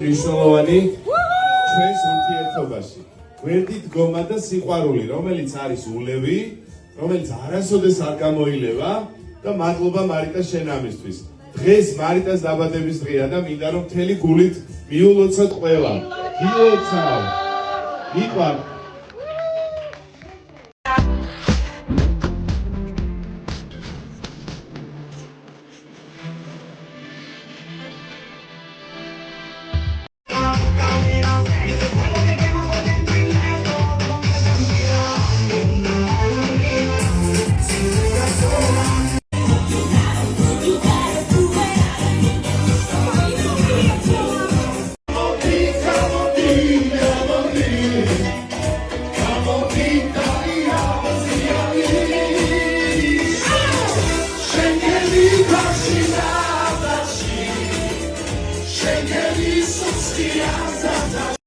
მნიშვნელოვანი ჩვენს ურთიერთობაში. გვერდით დგომა და სიყვარული, რომელიც არის ულევი, რომელიც არასოდეს არ გამოილევა და მადლობა მარიტა შენ ამისთვის. დღეს მარიტას დაბადების დღეა და მინდა რომ მთელი გულით მიულოცოთ ყველა. გილოცავ. მიყვარ. Schenke die Substanz.